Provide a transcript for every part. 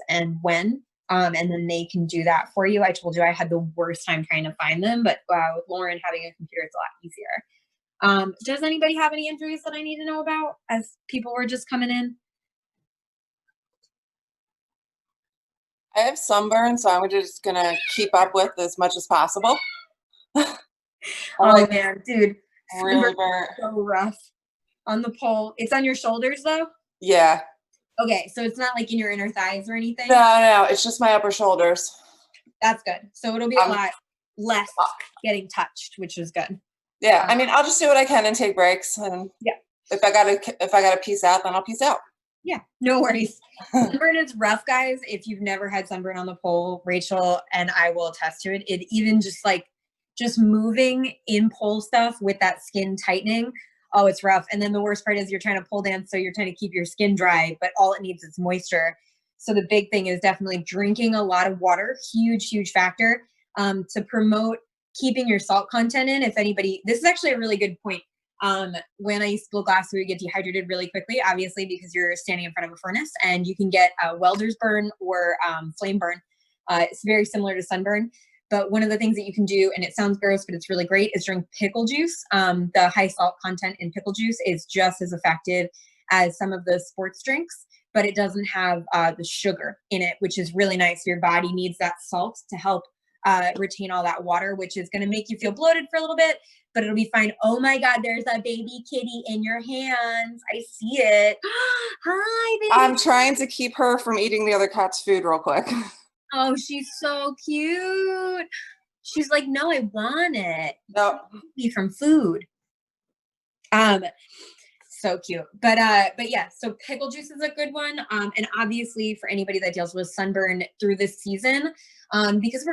and when. And then they can do that for you. I told you I had the worst time trying to find them, but with Lauren having a computer, it's a lot easier. Does anybody have any injuries that I need to know about as people were just coming in? I have sunburn, so I'm just gonna keep up with as much as possible. Oh man, dude, Really sunburn burnt. is so rough on the pole. It's on your shoulders though? Yeah. Okay, so it's not like in your inner thighs or anything? No, it's just my upper shoulders. That's good. So it'll be a lot less getting touched, which is good. Yeah, I mean, I'll just do what I can and take breaks, and yeah, if I gotta peace out, then I'll peace out. Yeah, no worries. Sunburn is rough, guys. If you've never had sunburn on the pole, Rachel and I will attest to it. It even just moving in pole stuff with that skin tightening. Oh, it's rough. And then the worst part is you're trying to pole dance, so you're trying to keep your skin dry, but all it needs is moisture. So the big thing is definitely drinking a lot of water. Huge, huge factor to promote keeping your salt content in. If anybody, this is actually a really good point. When I used to blow glass, we would get dehydrated really quickly, obviously, because you're standing in front of a furnace and you can get a welder's burn or flame burn. It's very similar to sunburn. But one of the things that you can do, and it sounds gross, but it's really great, is drink pickle juice. The high salt content in pickle juice is just as effective as some of the sports drinks, but it doesn't have the sugar in it, which is really nice. Your body needs that salt to help retain all that water, which is going to make you feel bloated for a little bit, but it'll be fine. Oh my God, there's a baby kitty in your hands. I see it. Hi, baby. I'm trying to keep her from eating the other cat's food real quick. Oh, she's so cute. She's like, no, I want it. No. Me from food. So cute. But yeah, so pickle juice is a good one. And obviously for anybody that deals with sunburn through this season, because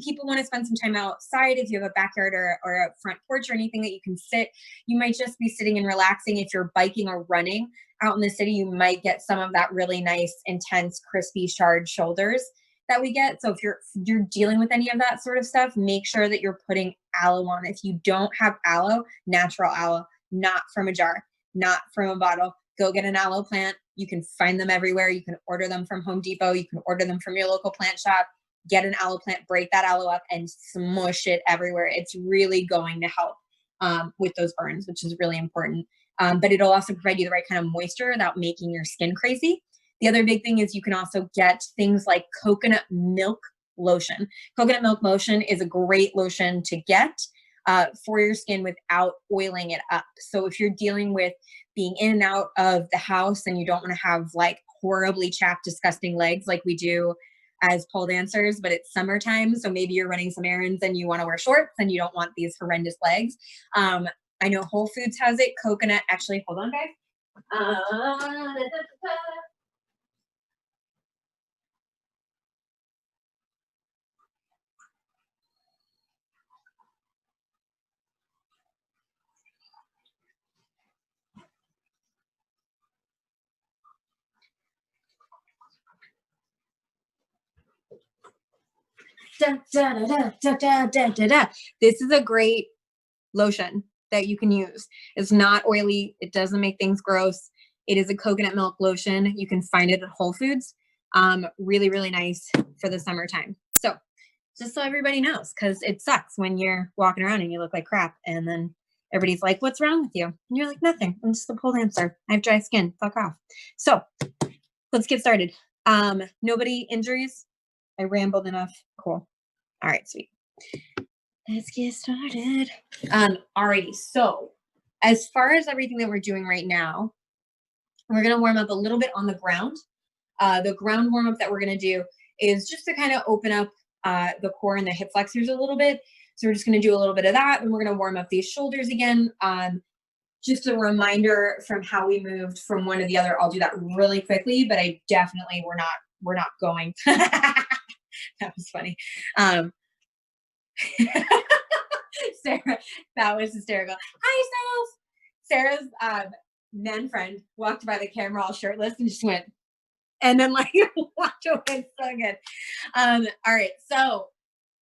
people want to spend some time outside. If you have a backyard or a front porch or anything that you can sit, you might just be sitting and relaxing. If you're biking or running out in the city, you might get some of that really nice, intense, crispy, charred shoulders that we get. So if you're dealing with any of that sort of stuff, make sure that you're putting aloe on. If you don't have aloe, natural aloe, not from a jar, not from a bottle, go get an aloe plant. You can find them everywhere. You can order them from Home Depot. You can order them from your local plant shop. Get an aloe plant, break that aloe up and smush it everywhere. It's really going to help with those burns, which is really important. But it'll also provide you the right kind of moisture without making your skin crazy. The other big thing is you can also get things like coconut milk lotion. Coconut milk lotion is a great lotion to get for your skin without oiling it up. So if you're dealing with being in and out of the house and you don't want to have like horribly chapped, disgusting legs like we do as pole dancers, but it's summertime, so maybe you're running some errands and you want to wear shorts and you don't want these horrendous legs. I know Whole Foods has it. Coconut, actually, hold on, guys. This is a great lotion that you can use. It's not oily. It doesn't make things gross. It is a coconut milk lotion. You can find it at Whole Foods. Really, really nice for the summertime. So just so everybody knows, because it sucks when you're walking around and you look like crap and then everybody's like, what's wrong with you? And you're like, nothing. I'm just a pole dancer. I have dry skin. Fuck off. So let's get started. Nobody injuries? I rambled enough. Cool. All right, sweet. Let's get started. Alrighty. So as far as everything that we're doing right now, we're going to warm up a little bit on the ground. The ground warm up that we're going to do is just to kind of open up the core and the hip flexors a little bit. So we're just going to do a little bit of that, and we're going to warm up these shoulders again. Just a reminder from how we moved from one to the other. I'll do that really quickly, but I definitely we're not going. That was funny. Sarah, that was hysterical. Hi, Sarah's men friend walked by the camera all shirtless and just went, and then like walked away. So good. All right. So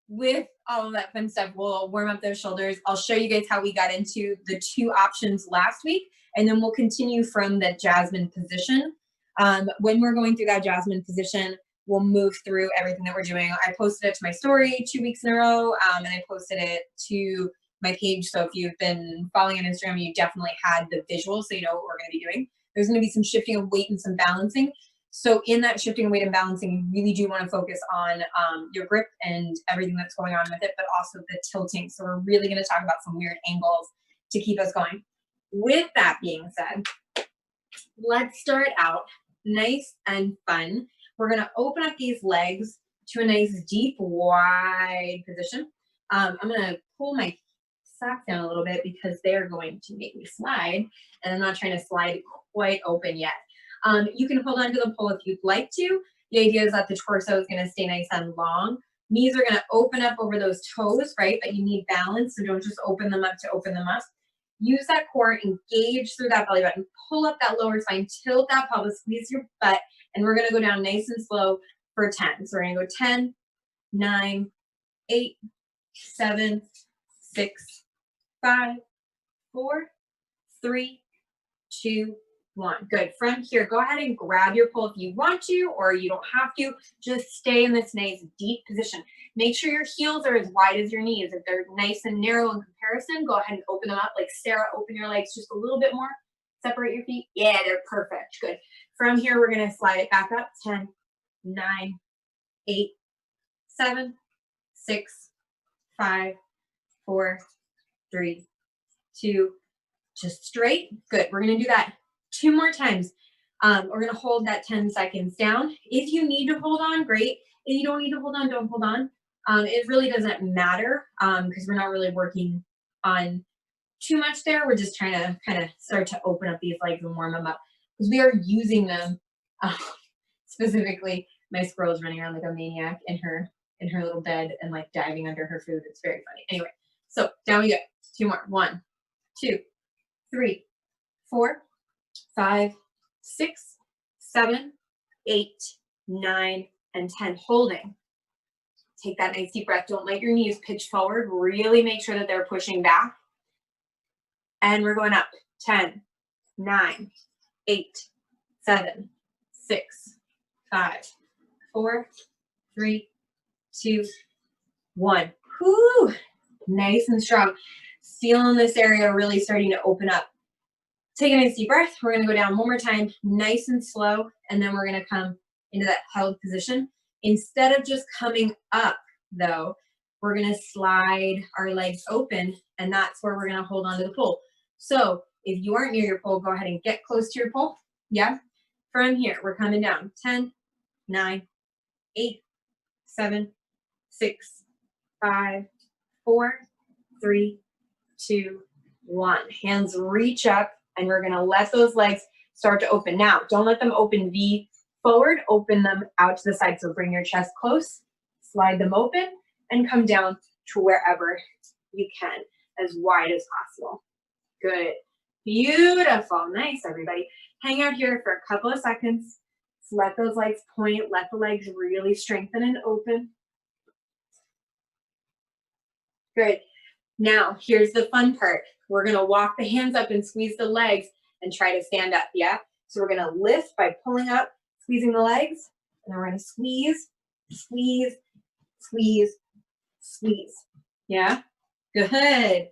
with all of that fun stuff, we'll warm up those shoulders. I'll show you guys how we got into the two options last week, and then we'll continue from the Jasmine position. When we're going through that Jasmine position, we'll move through everything that we're doing. I posted it to my story 2 weeks in a row, and I posted it to my page. So if you've been following on Instagram, you definitely had the visual, so you know what we're going to be doing. There's going to be some shifting of weight and some balancing. So in that shifting of weight and balancing, you really do want to focus on your grip and everything that's going on with it, but also the tilting. So we're really going to talk about some weird angles to keep us going. With that being said, let's start out nice and fun. We're going to open up these legs to a nice deep wide position. I'm going to pull my socks down a little bit because they're going to make me slide, and I'm not trying to slide quite open yet. You can hold on to the pole if you'd like to. The idea is that the torso is going to stay nice and long. Knees are going to open up over those toes, right? But you need balance, so don't just open them up to open them up. Use that core, engage through that belly button, pull up that lower spine, tilt that pelvis, squeeze your butt, and we're going to go down nice and slow for 10. So we're going to go 10, 9, 8, 7, 6, 5, 4, 3, 2, 1. Good. From here, go ahead and grab your pole if you want to, or you don't have to. Just stay in this nice deep position. Make sure your heels are as wide as your knees. If they're nice and narrow in comparison, go ahead and open them up. Like Sarah, open your legs just a little bit more. Separate your feet. Yeah, they're perfect. Good. From here, we're going to slide it back up. 10, 9, 8, 7, 6, 5, 4, 3, 2, just straight. Good. We're going to do that 2 more times. We're going to hold that 10 seconds down. If you need to hold on, great. If you don't need to hold on, don't hold on. It really doesn't matter because we're not really working on too much there. We're just trying to kind of start to open up these legs and warm them up because we are using them. Specifically, my squirrel is running around like a maniac in her little bed and like diving under her food. It's very funny. Anyway, so down we go. 2 more. 1, 2, 3, 4, 5, 6, 7, 8, 9, and 10. Holding. Take that nice deep breath. Don't let your knees pitch forward. Really make sure that they're pushing back. And we're going up. 10, 9, 8, 7, 6, 5, 4, 3, 2, 1. Whoo! Nice and strong. Feeling this area really starting to open up. Take a nice deep breath. We're going to go down one more time, nice and slow, and then we're going to come into that held position. Instead of just coming up, though, we're going to slide our legs open, and that's where we're going to hold on to the pole. So if you aren't near your pole, go ahead and get close to your pole. Yeah? From here, we're coming down. 10, 9, 8, 7, 6, 5, 4, 3, 2, 1. Hands reach up, and we're going to let those legs start to open. Now, don't let them open V forward. Open them out to the side. So bring your chest close, slide them open, and come down to wherever you can, as wide as possible. Good. Beautiful. Nice, everybody. Hang out here for a couple of seconds. Let those legs point. Let the legs really strengthen and open. Good. Now, here's the fun part. We're going to walk the hands up and squeeze the legs and try to stand up, yeah? So we're going to lift by pulling up, squeezing the legs, and then we're going to squeeze, squeeze, squeeze, squeeze. Yeah? Good.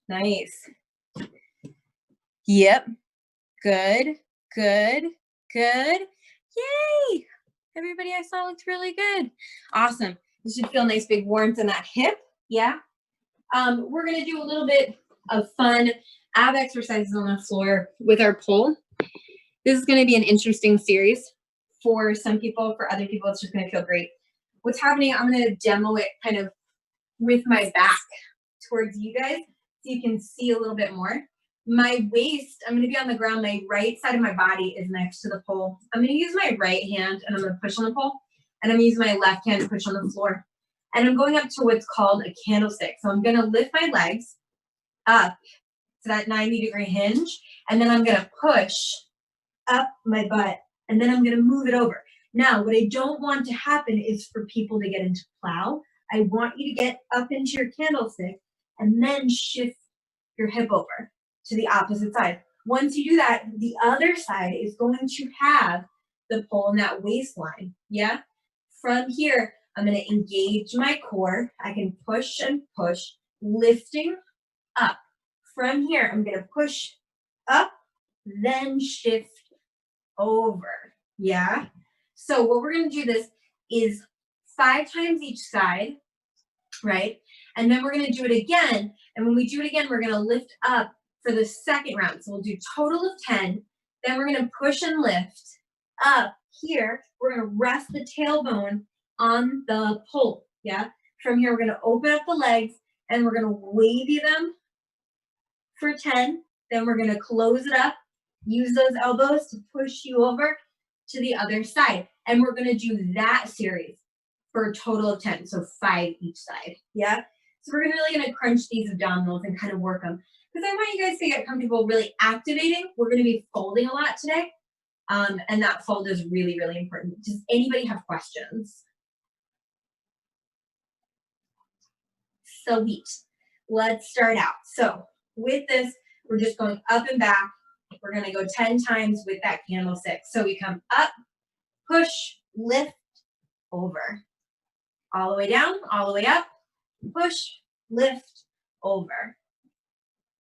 Nice. Yep. Good, good, good. Yay! Everybody I saw looked really good. Awesome. You should feel nice big warmth in that hip. Yeah? We're going to do a little bit of fun ab exercises on the floor with our pole. This is going to be an interesting series for some people. For other people, it's just going to feel great. What's happening, I'm going to demo it kind of with my back towards you guys so you can see a little bit more. My waist, I'm going to be on the ground. My right side of my body is next to the pole. I'm going to use my right hand and I'm going to push on the pole. And I'm going to use my left hand to push on the floor. And I'm going up to what's called a candlestick. So I'm going to lift my legs up to that 90-degree hinge. And then I'm going to push up my butt. And then I'm going to move it over. Now, what I don't want to happen is for people to get into plow. I want you to get up into your candlestick and then shift your hip over to the opposite side. Once you do that, the other side is going to have the pole in that waistline. Yeah? from here, I'm going to engage my core. I can push and push, lifting up. From here, I'm going to push up, then shift over. Yeah. So what we're going to do this is 5 times each side, right? And then we're going to do it again. And when we do it again, we're going to lift up for the second round. So we'll do total of 10. Then we're going to push and lift up here. We're going to rest the tailbone on the pole. Yeah. From here, we're going to open up the legs and we're going to wavy them for 10. Then we're going to close it up. Use those elbows to push you over to the other side. And we're going to do that series for a total of 10. So 5 each side. Yeah. So we're really going to crunch these abdominals and kind of work them. Because I want you guys to get comfortable really activating. We're going to be folding a lot today. And that fold is really, really important. Does anybody have questions? Sweet. Let's start out. So with this, we're just going up and back. We're going to go 10 times with that candlestick. So we come up, push, lift, over. All the way down, all the way up, push, lift, over.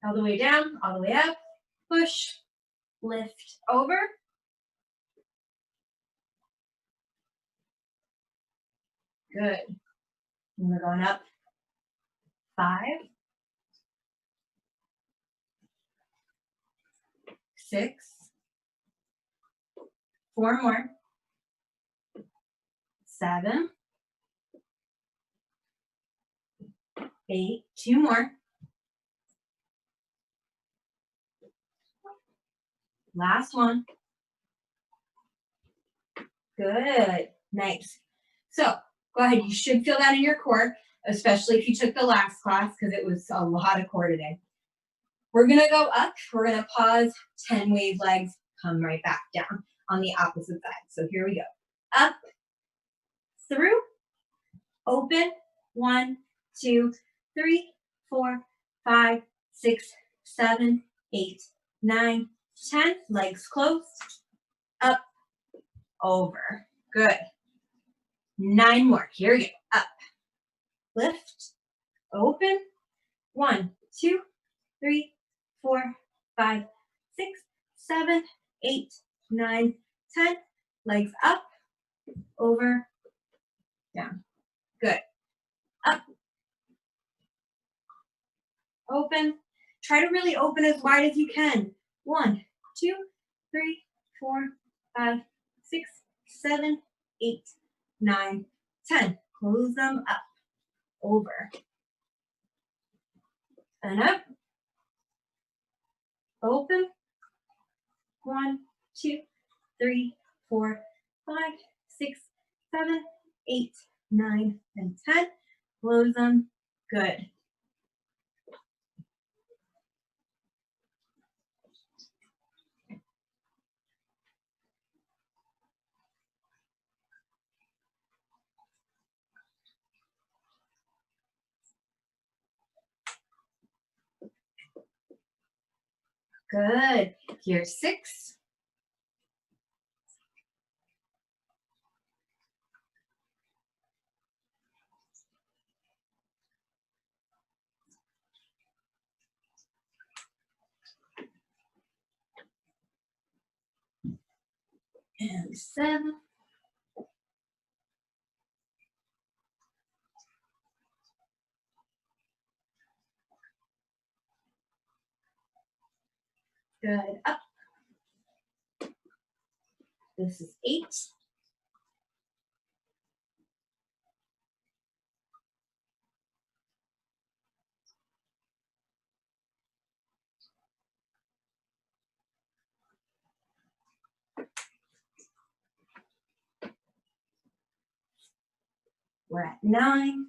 All the way down, all the way up, push, lift, over. Good. And we're going up. 5, 6, 4 more, 7, 8, 2 more. Last one. Good. Nice. So go ahead. You should feel that in your core, especially if you took the last class because it was a lot of core today. We're going to go up. We're going to pause, 10 wave legs, come right back down on the opposite side. So here we go. Up, through, open, 1, 2, 3, 4, 5, 6, 7, 8, 9, 10. Legs closed. Up, over. Good. 9 more. Here we go. Up, lift, open. 1, 2, 3, 4, 5, 6, 7, 8, 9, 10. Legs up, over, down. Good. Up, open. Try to really open as wide as you can. 1, 2, 3, 4, 5, 6, 7, 8, 9, 10. Close them up, over, and up. Open. 1, 2, 3, 4, 5, 6, 7, 8, 9, and 10. Close them. Good. Good. Here's 6. And 7. Good. Up. This is 8. We're at 9.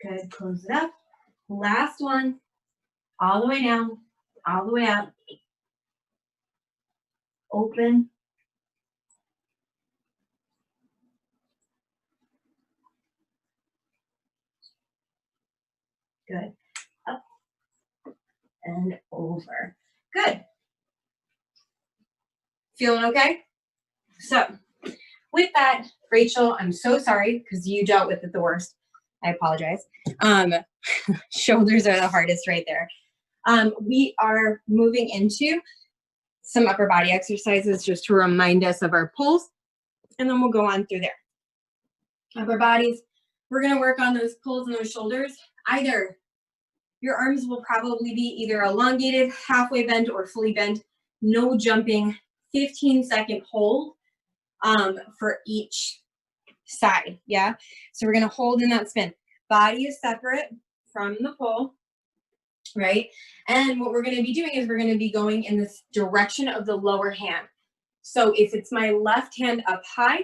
Good. Close it up. Last one. All the way down, all the way up. Open. Good. Up, over. Good. Feeling okay? So with that, Rachel, I'm so sorry because you dealt with it the worst. I apologize. Shoulders are the hardest right there. We are moving into some upper body exercises just to remind us of our pulls, and then we'll go on through there. Upper bodies, we're going to work on those pulls and those shoulders. Either your arms will probably be either elongated, halfway bent, or fully bent. No jumping, 15-second hold for each side, yeah? So we're gonna hold in that spin. Body is separate from the pull, right? And what we're gonna be doing is we're gonna be going in this direction of the lower hand. So if it's my left hand up high,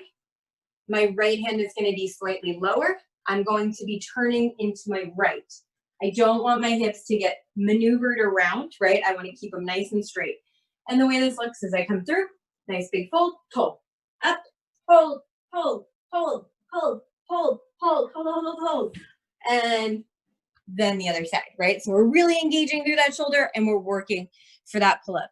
my right hand is gonna be slightly lower. I'm going to be turning into my right. I don't want my hips to get maneuvered around, right? I wanna keep them nice and straight. And the way this looks is I come through, nice big fold, pull, up, hold, hold, hold, hold, hold, hold, hold, hold, hold, and then the other side, right? So we're really engaging through that shoulder and we're working for that pull up.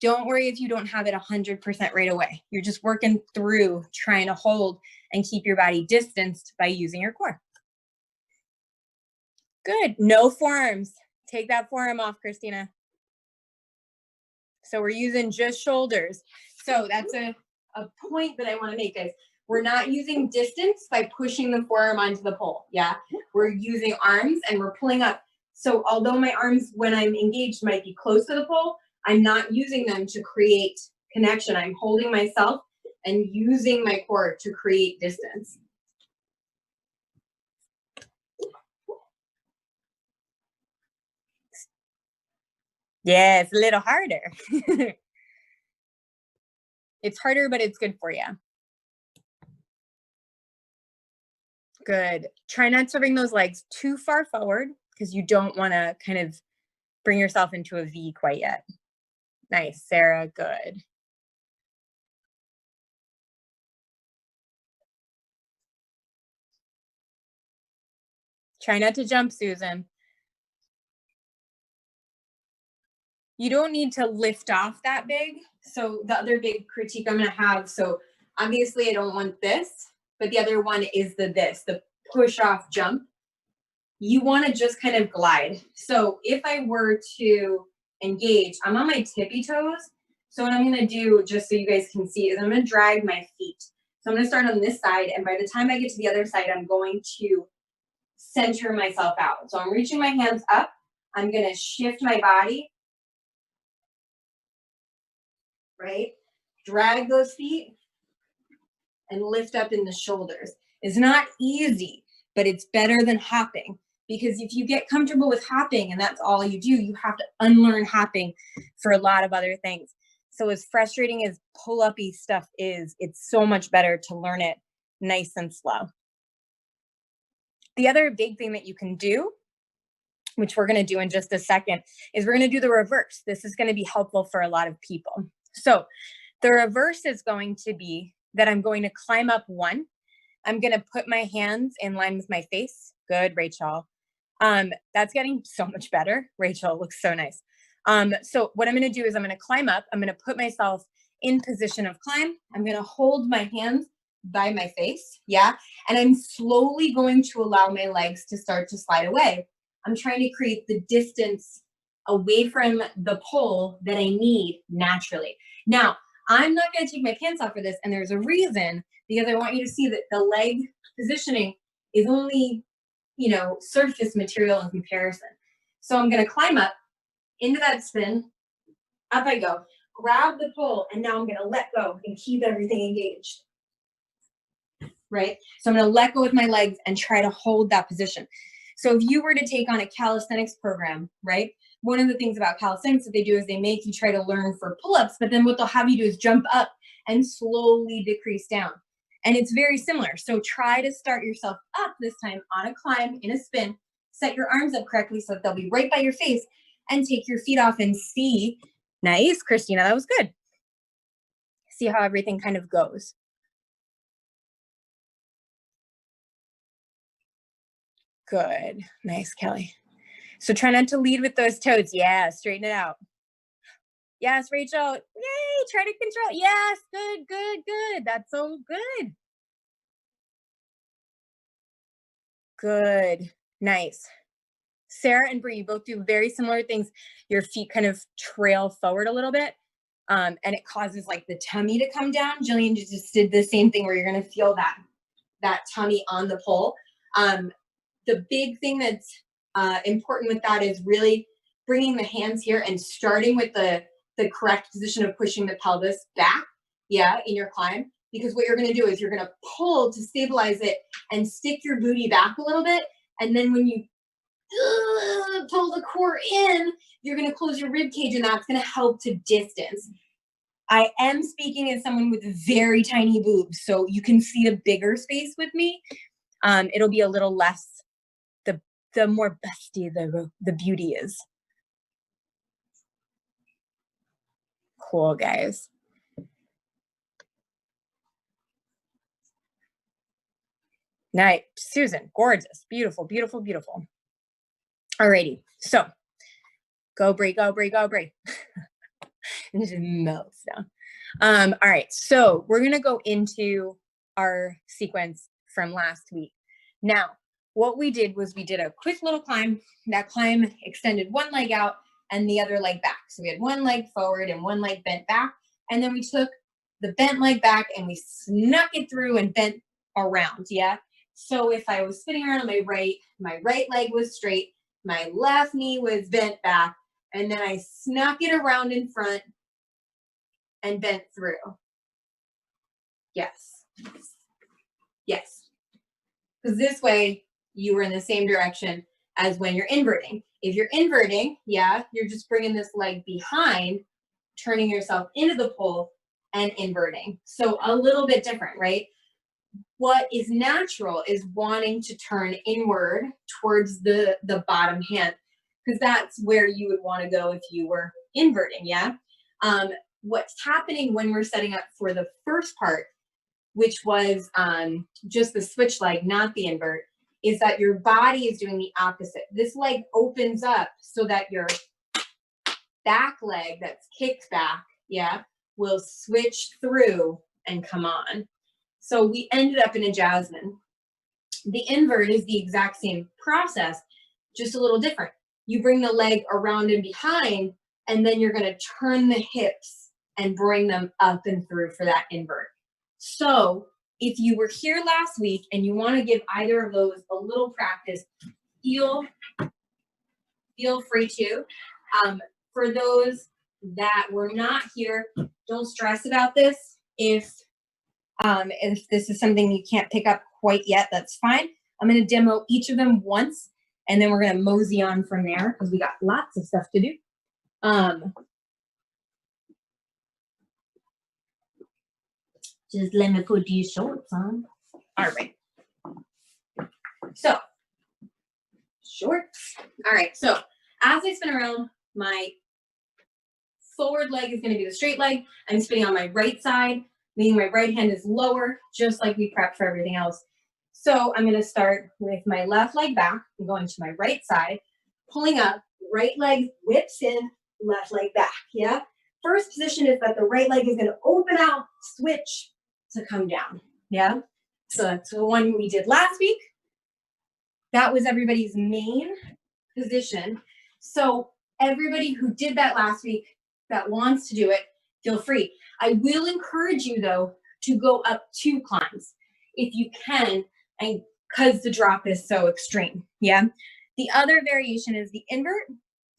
Don't worry if you don't have it 100% right away. You're just working through trying to hold and keep your body distanced by using your core. Good. No forearms. Take that forearm off, Christina. So we're using just shoulders. So that's a point that I want to make, guys. We're not using distance by pushing the forearm onto the pole, yeah? We're using arms and we're pulling up. So although my arms, when I'm engaged, might be close to the pole, I'm not using them to create connection. I'm holding myself and using my core to create distance. Yeah, it's a little harder. It's harder, but it's good for you. Good. Try not to bring those legs too far forward because you don't want to kind of bring yourself into a V quite yet. Nice, Sarah. Good. Try not to jump, Susan. You don't need to lift off that big. So the other big critique I'm going to have, so obviously I don't want this, but the other one is the push off jump. You want to just kind of glide. So if I were to engage, I'm on my tippy toes. So what I'm going to do, just so you guys can see, is I'm going to drag my feet. So I'm going to start on this side, and by the time I get to the other side, I'm going to center myself out. So I'm reaching my hands up. I'm going to shift my body, right? Drag those feet and lift up in the shoulders. It's not easy, but it's better than hopping. Because if you get comfortable with hopping and that's all you do, you have to unlearn hopping for a lot of other things. So as frustrating as pull-up-y stuff is, it's so much better to learn it nice and slow. The other big thing that you can do, which we're going to do in just a second, is we're going to do the reverse. This is going to be helpful for a lot of people. So the reverse is going to be that I'm going to climb up one. I'm going to put my hands in line with my face. Good, Rachel. That's getting so much better. Rachel looks so nice. So what I'm going to do is I'm going to climb up. I'm going to put myself in position of climb. I'm going to hold my hands by my face. Yeah. And I'm slowly going to allow my legs to start to slide away. I'm trying to create the distance away from the pole that I need naturally. Now, I'm not going to take my pants off for this. And there's a reason, because I want you to see that the leg positioning is only, surface material in comparison. So I'm going to climb up into that spin. Up I go. Grab the pole. And now I'm going to let go and keep everything engaged. Right? So I'm going to let go with my legs and try to hold that position. So if you were to take on a calisthenics program, right? One of the things about calisthenics that they do is they make you try to learn for pull-ups, but then what they'll have you do is jump up and slowly decrease down. And it's very similar. So try to start yourself up this time on a climb, in a spin, set your arms up correctly so that they'll be right by your face, and take your feet off and see. Nice, Christina, that was good. See how everything kind of goes. Good. Nice, Kelly. So try not to lead with those toes. Yeah, straighten it out. Yes, Rachel. Yay, try to control. Yes, good, good, good. That's so good. Good, nice. Sarah and Bree, you both do very similar things. Your feet kind of trail forward a little bit, and it causes like the tummy to come down. Jillian just did the same thing where you're going to feel that tummy on the pole. The big thing that's important with that is really bringing the hands here and starting with the correct position of pushing the pelvis back, yeah, in your climb. Because what you're going to do is you're going to pull to stabilize it and stick your booty back a little bit. And then when you pull the core in, you're going to close your rib cage, and that's going to help to distance. I am speaking as someone with very tiny boobs, so you can see a bigger space with me. It'll be a little less, the more busty the beauty is. Cool, guys. Nice. Susan, gorgeous, beautiful, beautiful, beautiful. Alrighty, so go Bree, go Bree, go Bree. And it just melts down. All right, so we're gonna go into our sequence from last week. Now, what we did was we did a quick little climb. That climb extended one leg out and the other leg back. So we had one leg forward and one leg bent back. And then we took the bent leg back and we snuck it through and bent around, yeah? So if I was spinning around on my right leg was straight, my left knee was bent back, and then I snuck it around in front and bent through. Yes. Yes. Because this way you were in the same direction as when you're inverting. If you're inverting, yeah, you're just bringing this leg behind, turning yourself into the pole and inverting. So a little bit different, right? What is natural is wanting to turn inward towards the bottom hand, because that's where you would want to go if you were inverting, yeah? What's happening when we're setting up for the first part, which was just the switch leg, not the invert, is that your body is doing the opposite. This leg opens up so that your back leg that's kicked back, yeah, will switch through and come on. So we ended up in a Jasmine. The invert is the exact same process, just a little different. You bring the leg around and behind, and then you're going to turn the hips and bring them up and through for that invert. So if you were here last week and you want to give either of those a little practice, feel free to. For those that were not here, don't stress about this. If this is something you can't pick up quite yet, that's fine. I'm going to demo each of them once, and then we're going to mosey on from there because we got lots of stuff to do. Just let me put these shorts on. All right. So, shorts. All right. So, as I spin around, my forward leg is going to be the straight leg. I'm spinning on my right side, meaning my right hand is lower, just like we prepped for everything else. So, I'm going to start with my left leg back and going to my right side, pulling up, right leg whips in, left leg back. Yeah. First position is that the right leg is going to open out, switch to come down. Yeah. So that's the one we did last week. That was everybody's main position. So everybody who did that last week that wants to do it, feel free. I will encourage you though to go up 2 climbs if you can, and because the drop is so extreme. Yeah. The other variation is the invert.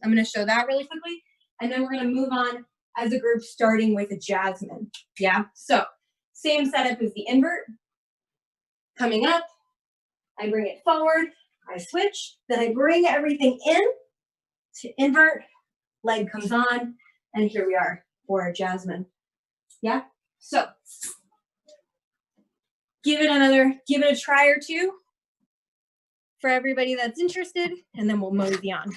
I'm going to show that really quickly, and then we're going to move on as a group, starting with a Jasmine. Yeah. So same setup as the invert. Coming up, I bring it forward, I switch, then I bring everything in to invert, leg comes on, and here we are for our Jasmine. Yeah. So give it a try or two for everybody that's interested, and then we'll mosey on.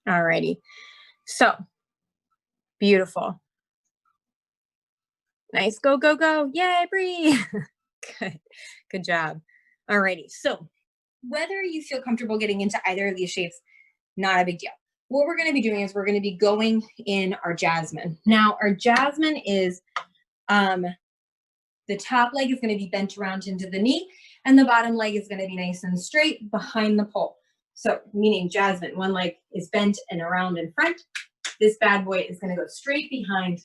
Alrighty. So beautiful. Nice. Go, go, go. Yay, Bree. Good. Good job. Alrighty. So whether you feel comfortable getting into either of these shapes, not a big deal. What we're going to be doing is we're going to be going in our jasmine. Now, our jasmine is the top leg is going to be bent around into the knee, and the bottom leg is going to be nice and straight behind the pole. So, meaning jasmine, one leg is bent and around in front. This bad boy is going to go straight behind,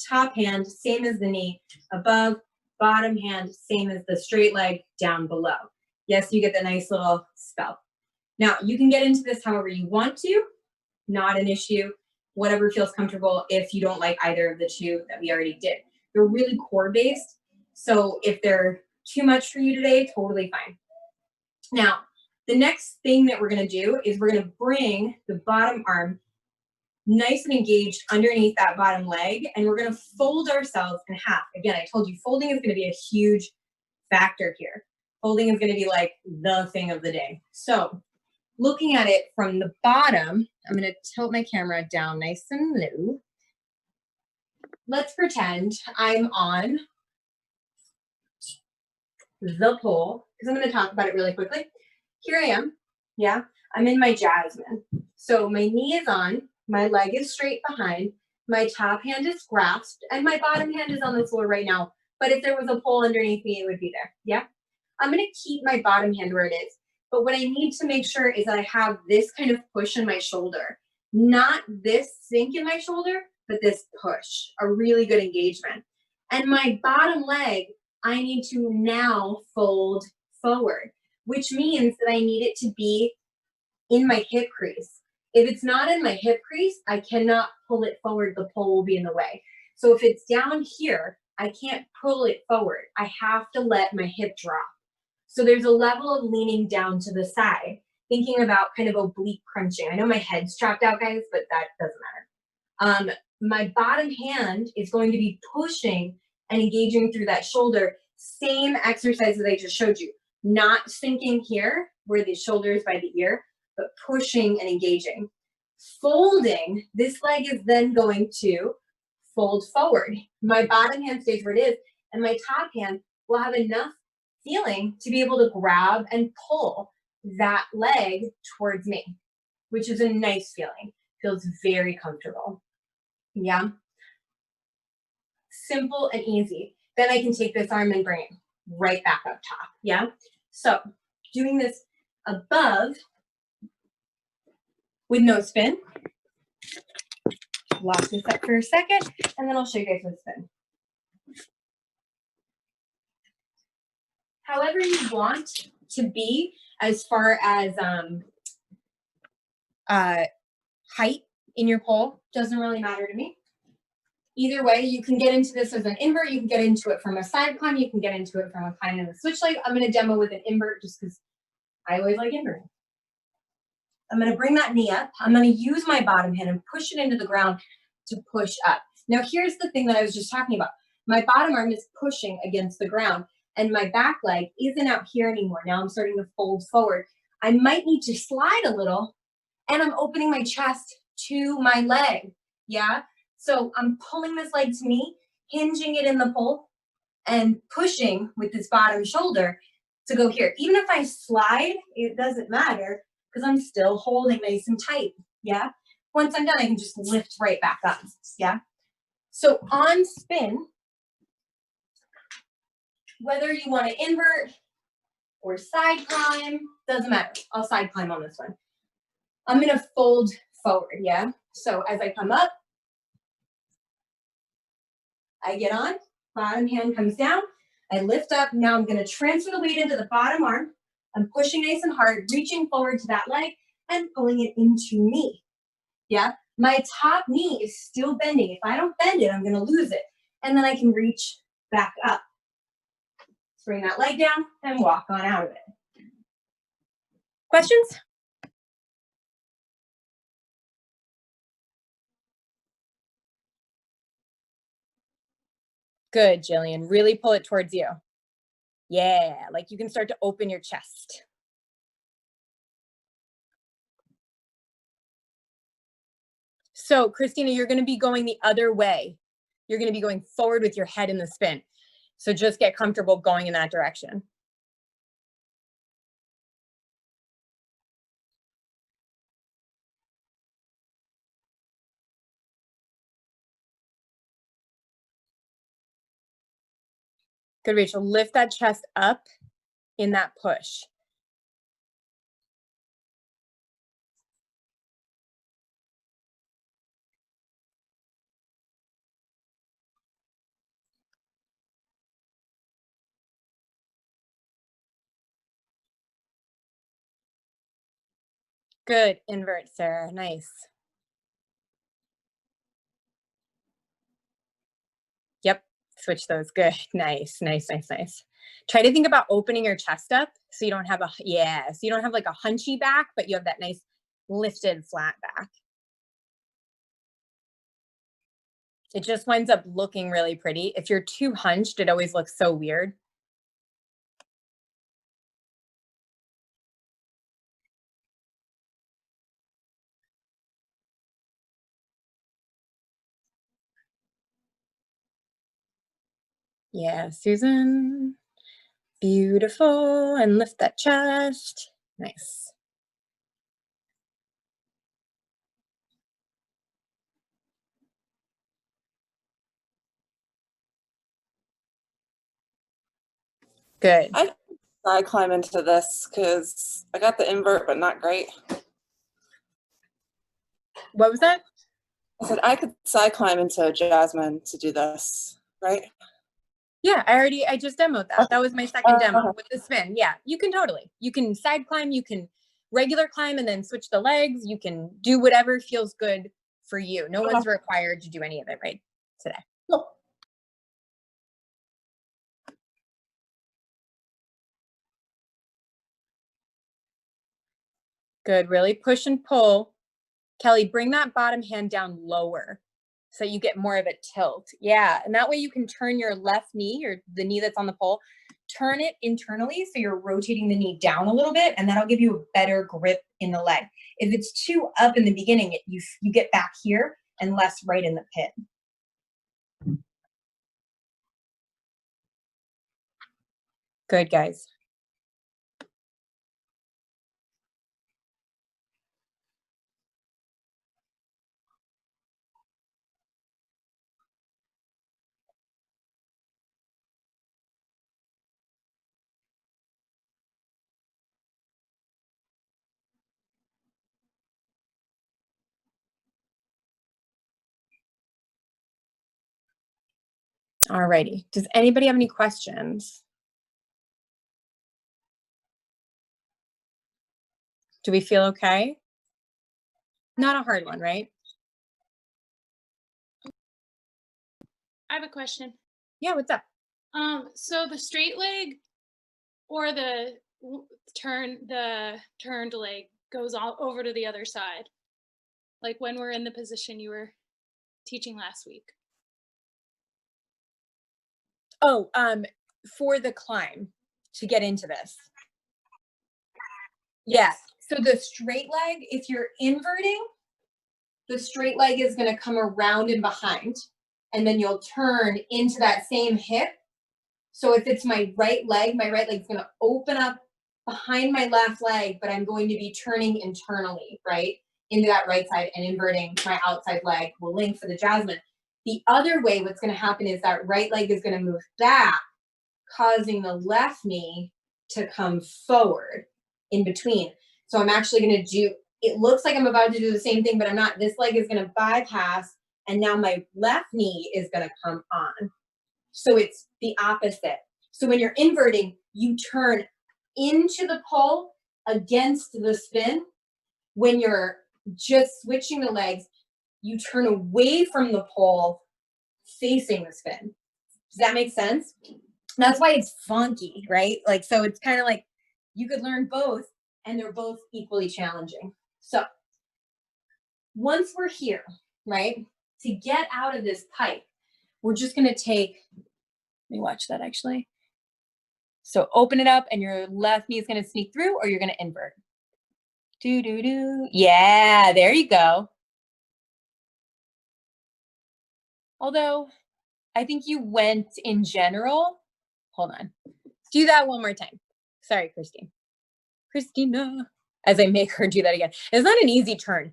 top hand, same as the knee, above, bottom hand, same as the straight leg down below. Yes, you get the nice little spell. Now, you can get into this however you want to, not an issue, whatever feels comfortable if you don't like either of the two that we already did. They're really core based, so if they're too much for you today, totally fine. Now, the next thing that we're going to do is we're going to bring the bottom arm nice and engaged underneath that bottom leg, and we're going to fold ourselves in half. Again, I told you folding is going to be a huge factor here. Folding is going to be like the thing of the day. So looking at it from the bottom, I'm going to tilt my camera down nice and low. Let's pretend I'm on the pole, because I'm going to talk about it really quickly. Here I am. Yeah, I'm in my jasmine. So my knee is on, my leg is straight behind, my top hand is grasped, and my bottom hand is on the floor right now. But if there was a pole underneath me, it would be there. Yeah. I'm going to keep my bottom hand where it is. But what I need to make sure is that I have this kind of push in my shoulder, not this sink in my shoulder, but this push, a really good engagement. And my bottom leg, I need to now fold forward, which means that I need it to be in my hip crease. If it's not in my hip crease, I cannot pull it forward. The pole will be in the way. So if it's down here, I can't pull it forward. I have to let my hip drop. So there's a level of leaning down to the side, thinking about kind of oblique crunching. I know my head's chopped out, guys, but that doesn't matter. My bottom hand is going to be pushing and engaging through that shoulder. Same exercise that I just showed you. Not sinking here where the shoulder is by the ear, but pushing and engaging. Folding, this leg is then going to fold forward. My bottom hand stays where it is, and my top hand will have enough feeling to be able to grab and pull that leg towards me, which is a nice feeling. Feels very comfortable. Yeah. Simple and easy. Then I can take this arm and bring it right back up top. Yeah. So doing this above with no spin. Lock this up for a second, and then I'll show you guys with spin. However you want to be as far as height in your pole, doesn't really matter to me. Either way, you can get into this as an invert, you can get into it from a side climb, you can get into it from a climb in the switch leg. I'm going to demo with an invert just because I always like inverting. I'm going to bring that knee up. I'm going to use my bottom hand and push it into the ground to push up. Now, here's the thing that I was just talking about. My bottom arm is pushing against the ground, and my back leg isn't out here anymore. Now I'm starting to fold forward. I might need to slide a little, and I'm opening my chest to my leg. Yeah? So I'm pulling this leg to me, hinging it in the pole, and pushing with this bottom shoulder to go here. Even if I slide, it doesn't matter because I'm still holding nice and tight. Yeah? Once I'm done, I can just lift right back up. Yeah? So on spin, whether you want to invert or side climb, doesn't matter. I'll side climb on this one. I'm going to fold forward, yeah? So as I come up, I get on, bottom hand comes down, I lift up. Now I'm going to transfer the weight into the bottom arm. I'm pushing nice and hard, reaching forward to that leg and pulling it into me. Yeah? My top knee is still bending. If I don't bend it, I'm going to lose it. And then I can reach back up. Bring that leg down and walk on out of it. Questions? Good, Jillian. Really pull it towards you. Yeah, like you can start to open your chest. So Christina, you're going to be going the other way. You're going to be going forward with your head in the spin. So just get comfortable going in that direction. Good, Rachel. Lift that chest up in that push. Good. Invert, Sarah. Nice. Yep. Switch those. Good. Nice, nice, nice, nice. Try to think about opening your chest up so you don't have so you don't have like a hunchy back, but you have that nice lifted flat back. It just winds up looking really pretty. If you're too hunched, it always looks so weird. Yeah, Susan. Beautiful. And lift that chest. Nice. Good. I climb into this because I got the invert, but not great. What was that? I said I could side climb into Jasmine to do this, right? Yeah, I just demoed that. That was my second demo Okay. with the spin. Yeah, you can totally. You can side climb, you can regular climb and then switch the legs. You can do whatever feels good for you. No one's required to do any of it right today. Cool. Good. Really push and pull. Kelly, bring that bottom hand down lower so you get more of a tilt. Yeah. And that way you can turn your left knee or the knee that's on the pole, turn it internally. So you're rotating the knee down a little bit and that'll give you a better grip in the leg. If it's too up in the beginning, you get back here and less right in the pit. Good, guys. All righty. Does anybody have any questions? Do we feel okay? Not a hard one, right? I have a question. Yeah, what's up? So the straight leg or the turned leg goes all over to the other side. Like when we're in the position you were teaching last week. Oh, for the climb to get into this. Yeah. So the straight leg, if you're inverting, the straight leg is going to come around and behind, and then you'll turn into that same hip. So if it's my right leg's going to open up behind my left leg, but I'm going to be turning internally, right, into that right side and inverting. My outside leg will link for the Jasmine. The other way, what's going to happen is that right leg is going to move back, causing the left knee to come forward in between. So I'm actually going to do, it looks like I'm about to do the same thing, but I'm not. This leg is going to bypass, and now my left knee is going to come on. So it's the opposite. So when you're inverting, you turn into the pole against the spin. When you're just switching the legs, you turn away from the pole facing the spin. Does that make sense? That's why it's funky, right? Like, so it's kind of like you could learn both and they're both equally challenging. So once we're here, right, to get out of this pipe, we're just going to take, let me watch that actually. So open it up and your left knee is going to sneak through, or you're going to invert. Do. Yeah, there you go. Although I think you went in general. Hold on. Do that one more time. Sorry, Christine. Christina. As I make her do that again. It's not an easy turn.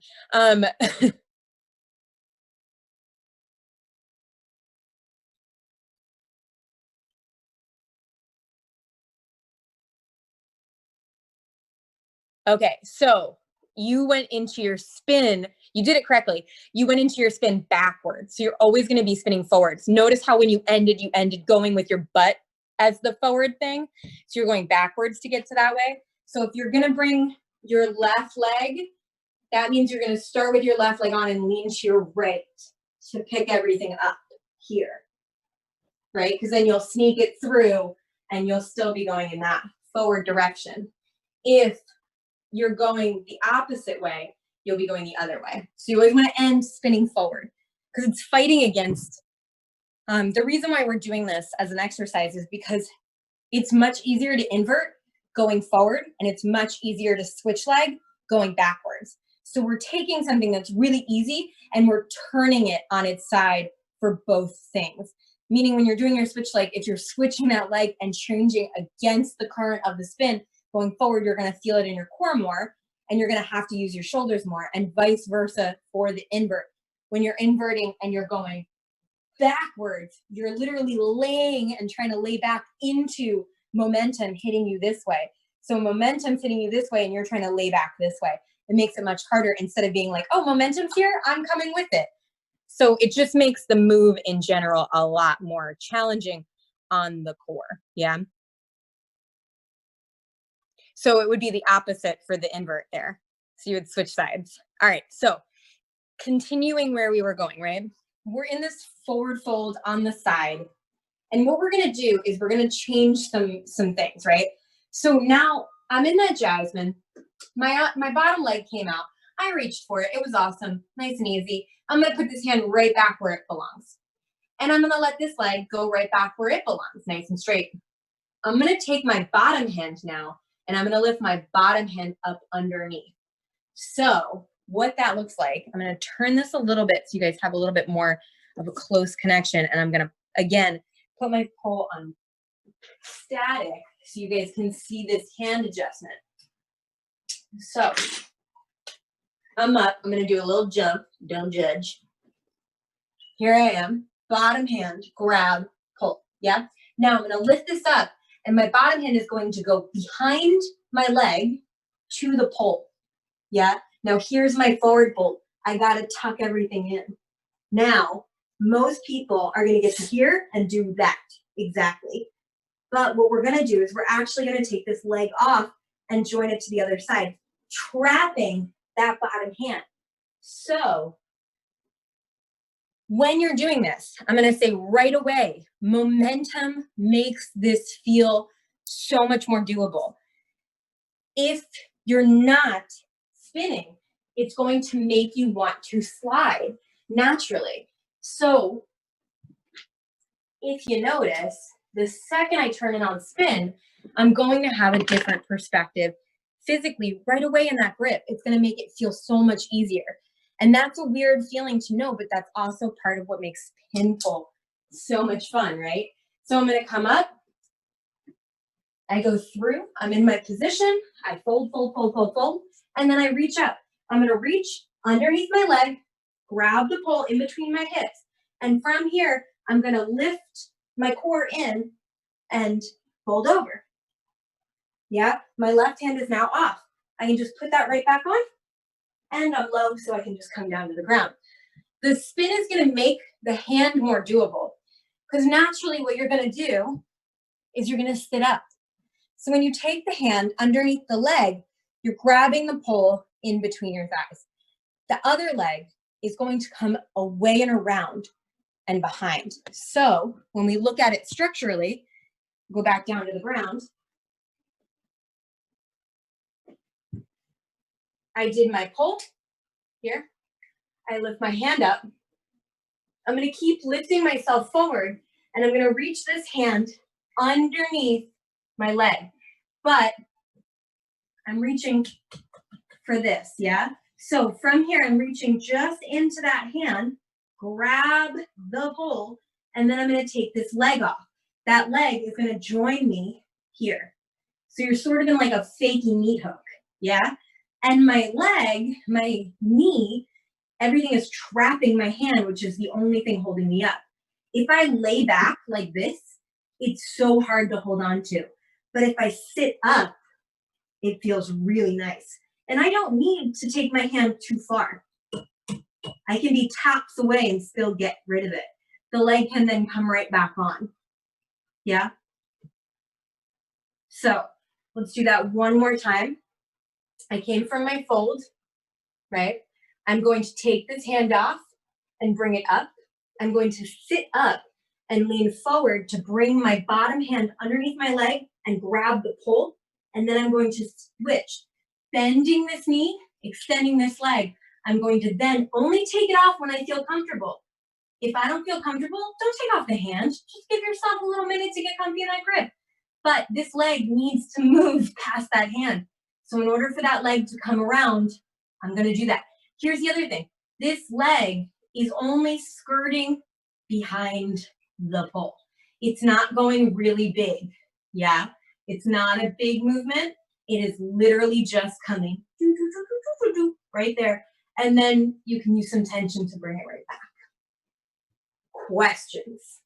Okay, so you went into your spin. You did it correctly. You went into your spin backwards. So you're always going to be spinning forwards. Notice how when you ended going with your butt as the forward thing. So you're going backwards to get to that way. So if you're going to bring your left leg, that means you're going to start with your left leg on and lean to your right to pick everything up here, right? Because then you'll sneak it through and you'll still be going in that forward direction. If you're going the opposite way, you'll be going the other way. So you always want to end spinning forward because it's fighting against. The reason why we're doing this as an exercise is because it's much easier to invert going forward and it's much easier to switch leg going backwards. So we're taking something that's really easy and we're turning it on its side for both things. Meaning when you're doing your switch leg, if you're switching that leg and changing against the current of the spin, going forward, you're going to feel it in your core more and you're going to have to use your shoulders more, and vice versa for the invert. When you're inverting and you're going backwards, you're literally laying and trying to lay back into momentum hitting you this way. So momentum's hitting you this way and you're trying to lay back this way. It makes it much harder instead of being like, oh, momentum's here, I'm coming with it. So it just makes the move in general a lot more challenging on the core. Yeah. So it would be the opposite for the invert there. So you would switch sides. All right. So continuing where we were going, right? We're in this forward fold on the side. And what we're going to do is we're going to change some things, right? So now I'm in that Jasmine. My bottom leg came out. I reached for it. It was awesome. Nice and easy. I'm going to put this hand right back where it belongs. And I'm going to let this leg go right back where it belongs, nice and straight. I'm going to take my bottom hand now, and I'm going to lift my bottom hand up underneath. So what that looks like, I'm going to turn this a little bit so you guys have a little bit more of a close connection. And I'm going to, again, put my pole on static so you guys can see this hand adjustment. So I'm up. I'm going to do a little jump. Don't judge. Here I am. Bottom hand, grab, pull. Yeah. Now I'm going to lift this up, and my bottom hand is going to go behind my leg to the pole. Yeah. Now here's my forward fold. I got to tuck everything in. Now, most people are going to get to here and do that exactly. But what we're going to do is we're actually going to take this leg off and join it to the other side, trapping that bottom hand. So when you're doing this, I'm going to say right away, momentum makes this feel so much more doable. If you're not spinning, it's going to make you want to slide naturally. So if you notice, the second I turn it on spin, I'm going to have a different perspective physically right away in that grip. It's going to make it feel so much easier. And that's a weird feeling to know, but that's also part of what makes pinful so much fun, right? So I'm going to come up. I go through. I'm in my position. I fold, fold, fold, fold, fold. And then I reach up. I'm going to reach underneath my leg, grab the pole in between my hips. And from here, I'm going to lift my core in and fold over. Yeah, my left hand is now off. I can just put that right back on, and I'm low so I can just come down to the ground. The spin is going to make the hand more doable because naturally what you're going to do is you're going to sit up. So when you take the hand underneath the leg, you're grabbing the pole in between your thighs. The other leg is going to come away and around and behind. So when we look at it structurally, go back down to the ground. I did my pull here. I lift my hand up. I'm going to keep lifting myself forward, and I'm going to reach this hand underneath my leg. But I'm reaching for this, yeah? So from here, I'm reaching just into that hand, grab the pole, and then I'm going to take this leg off. That leg is going to join me here. So you're sort of in like a fakey meat hook, yeah? And my leg, my knee, everything is trapping my hand, which is the only thing holding me up. If I lay back like this, it's so hard to hold on to. But if I sit up, it feels really nice. And I don't need to take my hand too far. I can be taps away and still get rid of it. The leg can then come right back on. Yeah? So let's do that one more time. I came from my fold, right? I'm going to take this hand off and bring it up. I'm going to sit up and lean forward to bring my bottom hand underneath my leg and grab the pole. And then I'm going to switch, bending this knee, extending this leg. I'm going to then only take it off when I feel comfortable. If I don't feel comfortable, don't take off the hand. Just give yourself a little minute to get comfy in that grip. But this leg needs to move past that hand. So in order for that leg to come around, I'm going to do that. Here's the other thing. This leg is only skirting behind the pole. It's not going really big. Yeah? It's not a big movement. It is literally just coming right there. And then you can use some tension to bring it right back. Questions?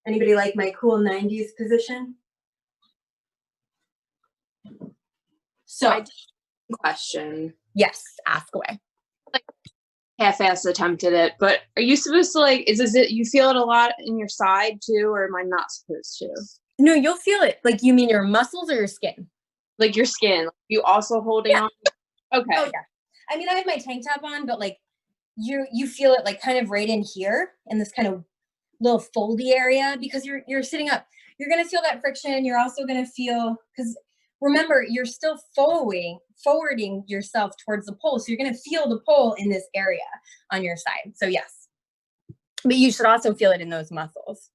Anybody like my cool 90s position? So, Question. Yes, ask away. Half-assed attempted it, but are you supposed to like, is it, you feel it a lot in your side too, or am I not supposed to? No, you'll feel it. Like, you mean your muscles or your skin? Like your skin, you also holding on? Okay. Oh, yeah. I mean, I have my tank top on, but like you feel it like kind of right in here in this kind of little foldy area because you're sitting up. You're going to feel that friction. You're also going to feel, because remember, you're still forwarding yourself towards the pole. So you're going to feel the pole in this area on your side. So yes, but you should also feel it in those muscles.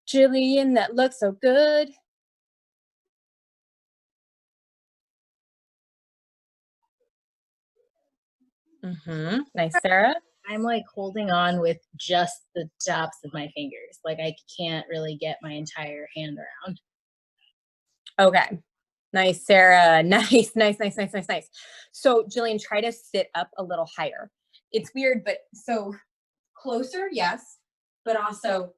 Jillian, that looks so good. Nice, Sarah. I'm like holding on with just the tops of my fingers. Like I can't really get my entire hand around. Okay. Nice, Sarah. Nice. So Jillian, try to sit up a little higher. It's weird, but so closer, yes, but also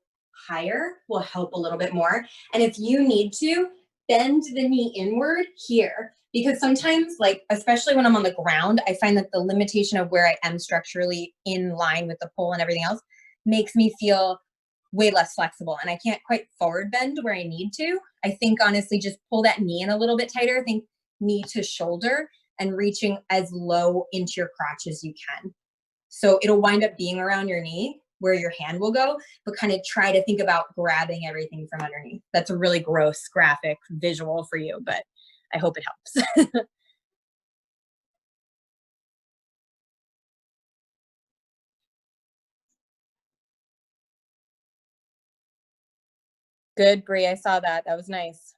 higher will help a little bit more. And if you need to, bend the knee inward here, because sometimes, like, especially when I'm on the ground, I find that the limitation of where I am structurally in line with the pole and everything else makes me feel way less flexible, and I can't quite forward bend where I need to. I think honestly, just pull that knee in a little bit tighter. I think knee to shoulder and reaching as low into your crotch as you can. So it'll wind up being around your knee where your hand will go, but kind of try to think about grabbing everything from underneath. That's a really gross graphic visual for you, but I hope it helps. Good, Bree. I saw that. That was nice.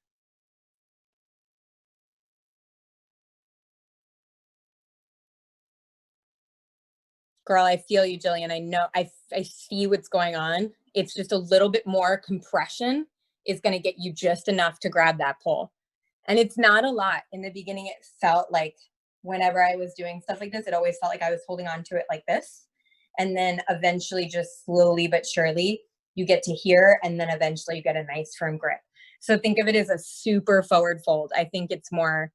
Girl, I feel you, Jillian. I know, I see what's going on. It's just a little bit more compression is going to get you just enough to grab that pole. And it's not a lot. In the beginning, it felt like whenever I was doing stuff like this, it always felt like I was holding on to it like this. And then eventually, just slowly but surely, you get to here, and then eventually you get a nice firm grip. So think of it as a super forward fold. I think it's more.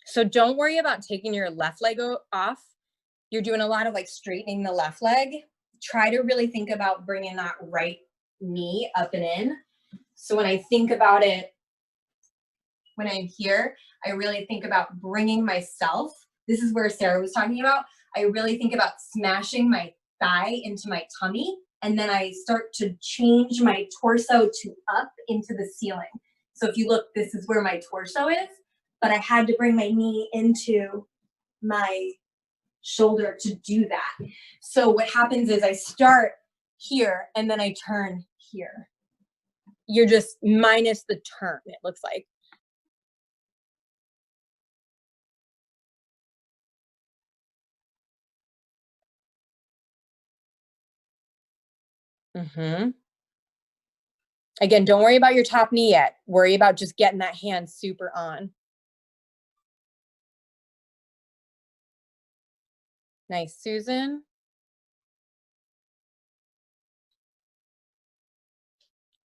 So don't worry about taking your left leg off. You're doing a lot of like straightening the left leg. Try to really think about bringing that right knee up and in. So when I think about it, when I'm here, I really think about bringing myself. This is where Sarah was talking about. I really think about smashing my thigh into my tummy, and then I start to change my torso to up into the ceiling. So if you look, this is where my torso is, but I had to bring my knee into my shoulder to do that. So what happens is I start here, and then I turn here. You're just minus the turn, it looks like. Mm-hmm. Again, don't worry about your top knee yet. Worry about just getting that hand super on. Nice, Susan.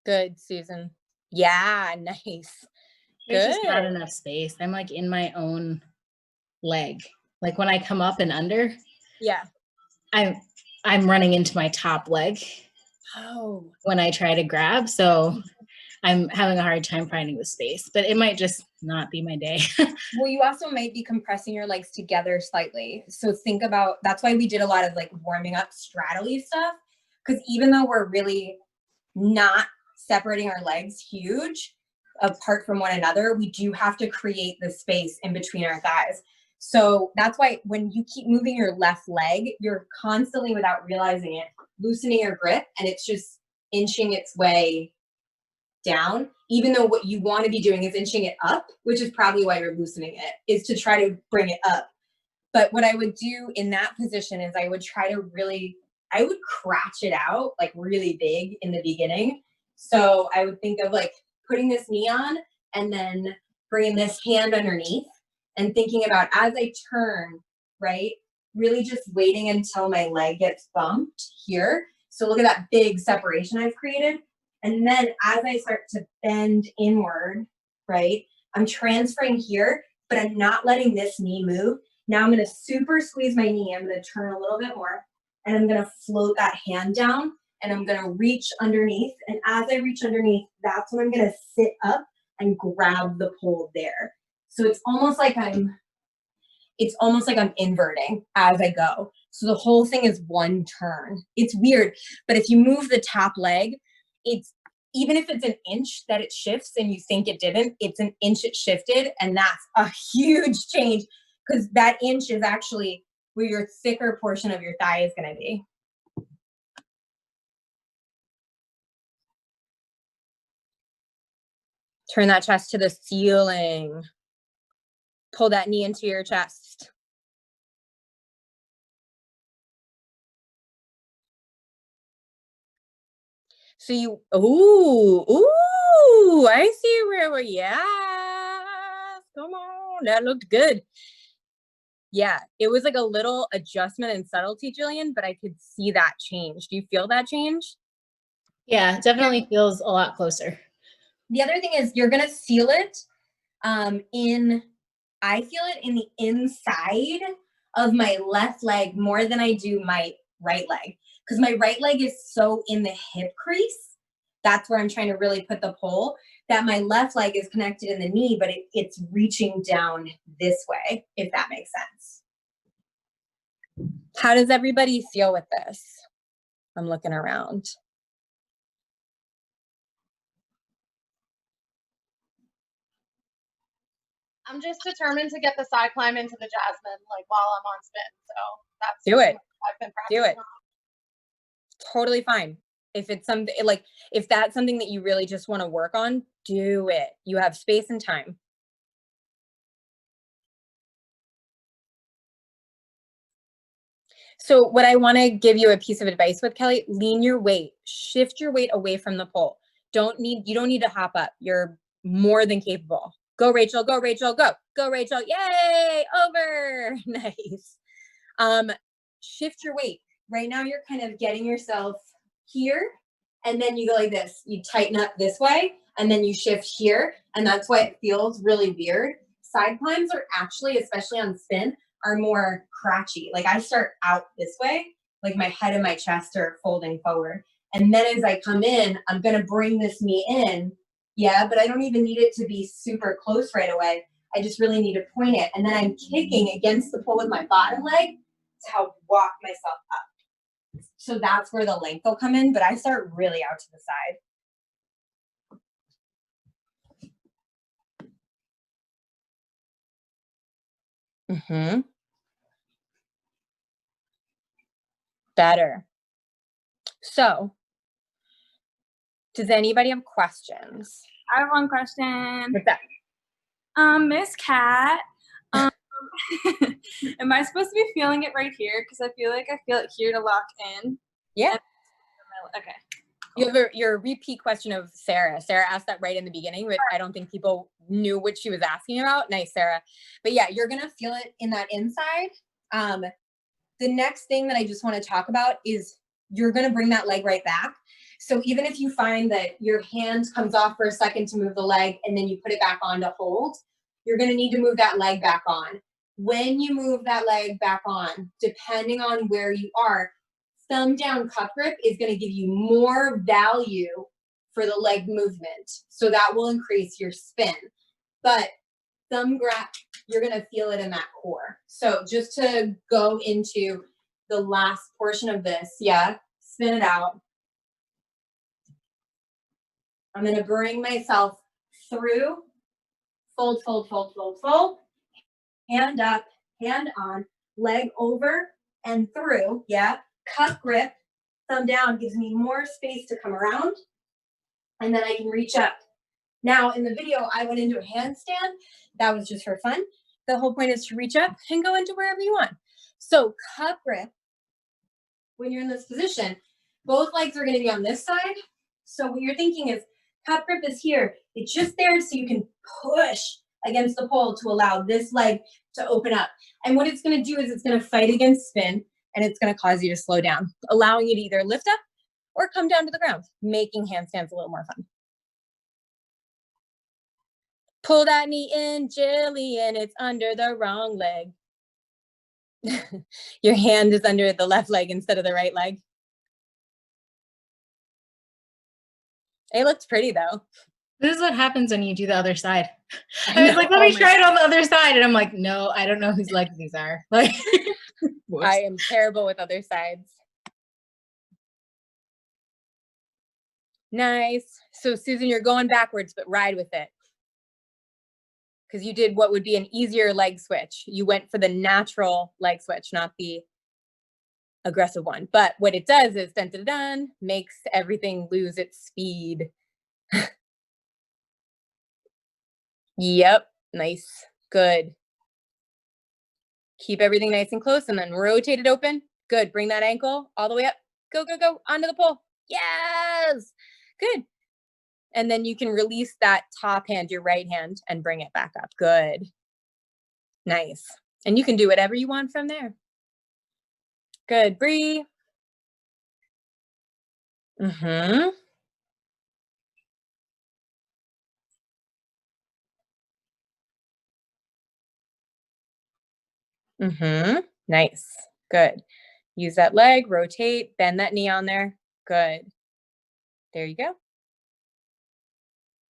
Good, Susan. Yeah, nice. There's just not Good. enough space. I'm like in my own leg. Like when I come up and under, Yeah. I'm running into my top leg Oh. when I try to grab. So I'm having a hard time finding the space, but it might just not be my day. Well, you also might be compressing your legs together slightly. So think about, that's why we did a lot of like warming up straddly stuff. Because even though we're really not separating our legs huge apart from one another, we do have to create the space in between our thighs. So that's why when you keep moving your left leg, you're constantly, without realizing it, loosening your grip, and it's just inching its way down, even though what you want to be doing is inching it up, which is probably why you're loosening it, is to try to bring it up. But what I would do in that position is I would try to really, I would crotch it out like really big in the beginning. So I would think of like putting this knee on and then bringing this hand underneath and thinking about as I turn, right, really just waiting until my leg gets bumped here. So look at that big separation I've created. And then as I start to bend inward, right, I'm transferring here, but I'm not letting this knee move. Now I'm going to super squeeze my knee. I'm going to turn a little bit more, and I'm going to float that hand down, and I'm going to reach underneath. And as I reach underneath, that's when I'm going to sit up and grab the pole there. So it's almost like I'm inverting as I go. So the whole thing is one turn. It's weird, but if you move the top leg, it's, even if it's an inch that it shifts and you think it didn't, it's an inch it shifted, and that's a huge change because that inch is actually where your thicker portion of your thigh is going to be. Turn that chest to the ceiling. Pull that knee into your chest. So you, ooh, I see where we're, yeah, come on, that looked good. Yeah, it was like a little adjustment and subtlety, Jillian, but I could see that change. Do you feel that change? Yeah, it definitely feels a lot closer. The other thing is you're gonna feel it I feel it in the inside of my left leg more than I do my right leg. Because my right leg is so in the hip crease. That's where I'm trying to really put the pole, that my left leg is connected in the knee, but it's reaching down this way, if that makes sense. How does everybody feel with this? I'm looking around. I'm just determined to get the side climb into the Jasmine like while I'm on spin. So that's Do it. I've been Do practicing. it. Totally fine. If it's something like, if that's something that you really just want to work on, do it. You have space and time. So what I want to give you a piece of advice with, Kelly, lean your weight, shift your weight away from the pole. You don't need to hop up. You're more than capable. Go, Rachel, go, Rachel, go. Go, Rachel. Yay, over. Nice. Shift your weight. Right now you're kind of getting yourself here, and then you go like this. You tighten up this way, and then you shift here, and that's why it feels really weird. Side climbs are actually, especially on spin, are more crotchy. Like I start out this way, like my head and my chest are folding forward. And then as I come in, I'm gonna bring this knee in. Yeah, but I don't even need it to be super close right away. I just really need to point it. And then I'm kicking against the pole with my bottom leg to help walk myself up. So that's where the length will come in, but I start really out to the side. Mm-hmm. Better. So, does anybody have questions? I have one question. What's that? Miss Cat, am I supposed to be feeling it right here? Because I feel it here to lock in. Yeah. Okay. You have your repeat question of Sarah. Sarah asked that right in the beginning, but I don't think people knew what she was asking about. Nice, Sarah. But yeah, you're going to feel it in that inside. The next thing that I just want to talk about is you're going to bring that leg right back. So even if you find that your hand comes off for a second to move the leg and then you put it back on to hold, you're going to need to move that leg back on. When you move that leg back on, depending on where you are, thumb down cup grip is going to give you more value for the leg movement. So that will increase your spin. But thumb grab, you're going to feel it in that core. So just to go into the last portion of this, yeah, spin it out. I'm going to bring myself through, fold, fold, fold, fold, fold, hand up, hand on, leg over and through, yeah, cup grip, thumb down gives me more space to come around, and then I can reach up. Now, in the video, I went into a handstand. That was just for fun. The whole point is to reach up and go into wherever you want. So cup grip, when you're in this position, both legs are going to be on this side. So what you're thinking is cup grip is here. It's just there so you can push against the pole to allow this leg to open up. And what it's going to do is it's going to fight against spin, and it's going to cause you to slow down, allowing you to either lift up or come down to the ground, making handstands a little more fun. Pull that knee in, Jillian, it's under the wrong leg. Your hand is under the left leg instead of the right leg. It looks pretty though. This is what happens when you do the other side. I I was like, know. let me Oh my try it on the other side. And I'm like, no, I don't know whose legs these are. Like, whoops. I am terrible with other sides. Nice. So Susan, you're going backwards, but ride with it. Because you did what would be an easier leg switch. You went for the natural leg switch, not the aggressive one. But what it does is dun, dun, dun, makes everything lose its speed. Yep. Nice. Good. Keep everything nice and close and then rotate it open. Good. Bring that ankle all the way up. Go, go, go. Onto the pole. Yes. Good. And then you can release that top hand, your right hand, and bring it back up. Good. Nice. And you can do whatever you want from there. Good. Breathe. Mm-hmm. Mm-hmm. Nice. Good. Use that leg, rotate, bend that knee on there. Good. There you go.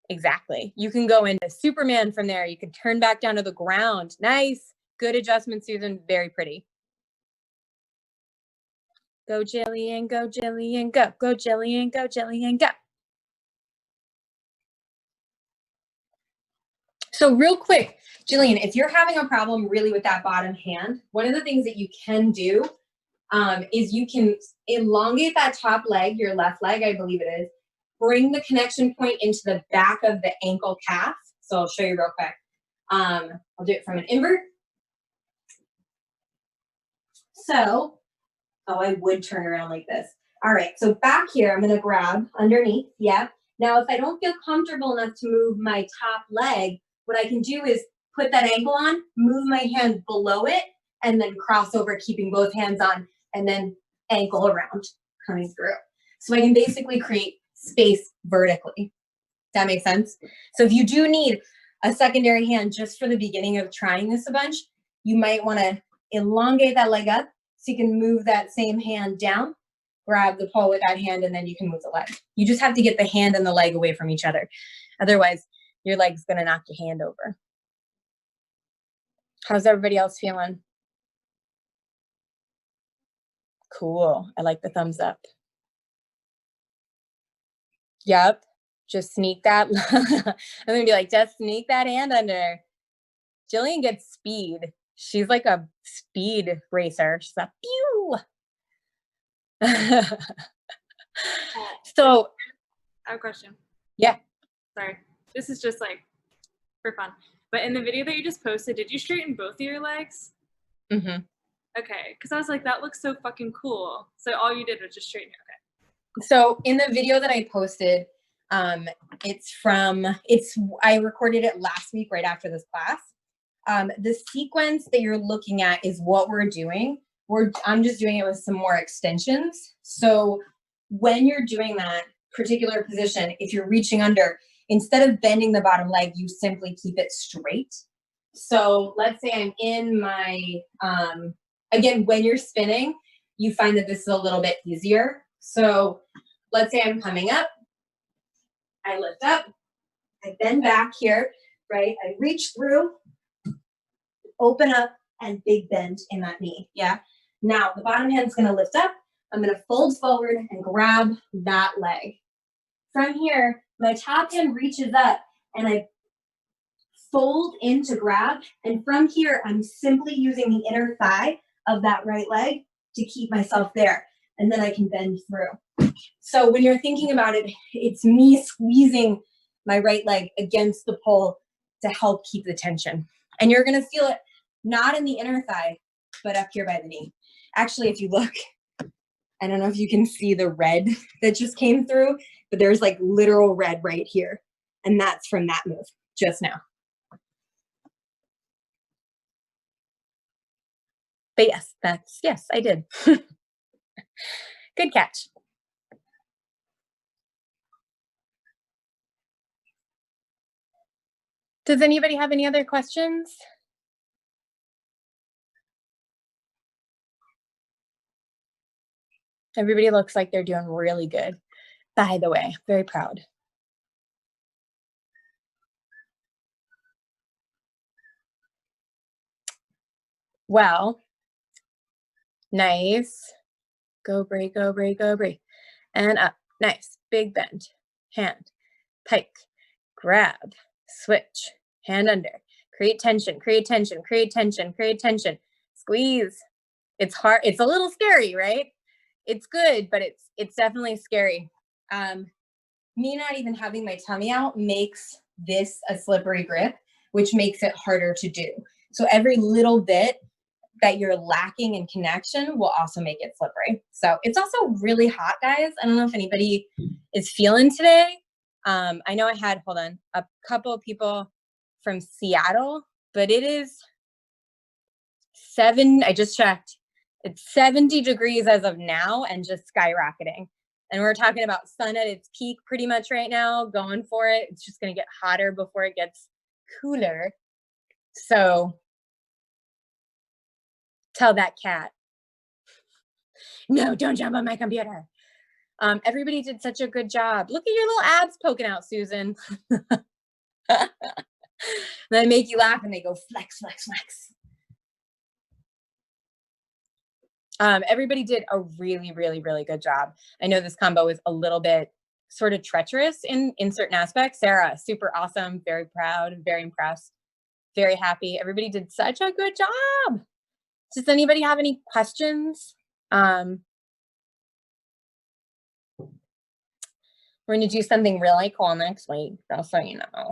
Exactly. You can go into Superman from there. You can turn back down to the ground. Nice. Good adjustment, Susan. Very pretty. Go, Jillian. Go, Jillian. Go. Go, Jillian. Go, Jillian. Go. So real quick, Jillian, if you're having a problem really with that bottom hand, one of the things that you can do is you can elongate that top leg, your left leg, I believe it is, bring the connection point into the back of the ankle calf. So I'll show you real quick. I'll do it from an invert. So, oh, I would turn around like this. All right, so back here, I'm gonna grab underneath, yeah. Now, if I don't feel comfortable enough to move my top leg, what I can do is put that ankle on, move my hand below it, and then cross over, keeping both hands on, and then ankle around, coming through. So I can basically create space vertically. Does that make sense? So if you do need a secondary hand just for the beginning of trying this a bunch, you might want to elongate that leg up so you can move that same hand down, grab the pole with that hand, and then you can move the leg. You just have to get the hand and the leg away from each other. Otherwise, your leg's going to knock your hand over. How's everybody else feeling? Cool. I like the thumbs up. Yep. Just sneak that. I'm going to be like, just sneak that hand under. Jillian gets speed. She's like a speed racer. She's like, pew. So I have a question. Yeah. Sorry. This is just like for fun. But in the video that you just posted, did you straighten both of your legs? mhm. Okay. Because I was like, that looks so fucking cool. So all you did was just straighten it. Okay. So in the video that I posted, I recorded it last week right after this class. The sequence that you're looking at is what we're doing. I'm just doing it with some more extensions. So when you're doing that particular position, if you're reaching under, instead of bending the bottom leg, you simply keep it straight. So let's say I'm in my, again, when you're spinning, you find that this is a little bit easier. So let's say I'm coming up, I lift up, I bend back here, right? I reach through, open up, and big bend in that knee, yeah? Now, the bottom hand's gonna lift up, I'm gonna fold forward and grab that leg. From here, my top hand reaches up, and I fold in to grab, and from here, I'm simply using the inner thigh of that right leg to keep myself there, and then I can bend through. So when you're thinking about it, it's me squeezing my right leg against the pole to help keep the tension. And you're gonna feel it not in the inner thigh, but up here by the knee. Actually, if you look, I don't know if you can see the red that just came through, but there's like literal red right here. And that's from that move just now. But yes, I did. Good catch. Does anybody have any other questions? Everybody looks like they're doing really good. By the way, very proud. Well, nice. Go, Brie, go, Brie, go, Brie. And up. Nice. Big bend. Hand. Pike. Grab. Switch. Hand under. Create tension, create tension, create tension, create tension. Squeeze. It's hard. It's a little scary, right? It's good, but it's definitely scary. Me not even having my tummy out makes this a slippery grip, which makes it harder to do. So every little bit that you're lacking in connection will also make it slippery. So it's also really hot, guys. I don't know if anybody is feeling today. I know I had, hold on, a couple of people from Seattle, but it is I just checked. It's 70 degrees as of now and just skyrocketing. And we're talking about sun at its peak pretty much right now, going for it. It's just going to get hotter before it gets cooler. So tell that cat, no, don't jump on my computer. Everybody did such a good job. Look at your little abs poking out, Susan. They make you laugh and they go flex, flex, flex. Everybody did a really, really, really good job. I know this combo is a little bit sort of treacherous in certain aspects. Sarah, super awesome, very proud, very impressed, very happy. Everybody did such a good job. Does anybody have any questions? We're going to do something really cool next week, just so you know.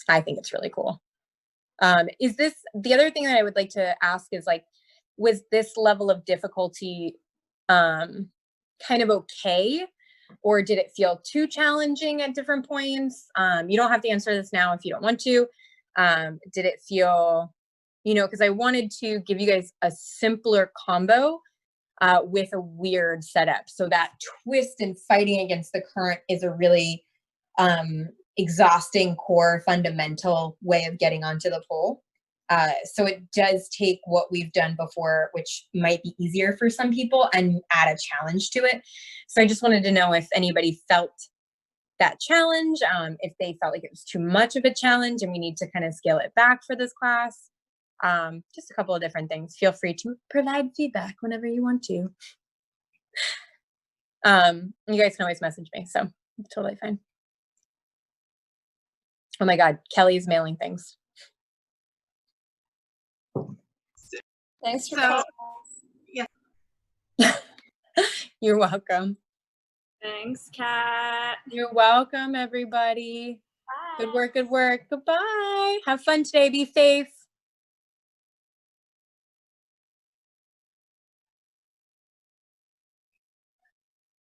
I think it's really cool. Is this, the other thing that I would like to ask is like, was this level of difficulty kind of okay? Or did it feel too challenging at different points? You don't have to answer this now if you don't want to. Did it feel, you know, because I wanted to give you guys a simpler combo with a weird setup. So that twist and fighting against the current is a really exhausting core fundamental way of getting onto the pole. So it does take what we've done before, which might be easier for some people, and add a challenge to it. So I just wanted to know if anybody felt that challenge, if they felt like it was too much of a challenge and we need to kind of scale it back for this class. Just a couple of different things. Feel free to provide feedback whenever you want to. You guys can always message me, so it's totally fine. Oh my God, Kelly's mailing things. Thanks for calling. You're welcome. Thanks, Kat. You're welcome, everybody. Bye. Good work, good work. Goodbye. Have fun today. Be safe.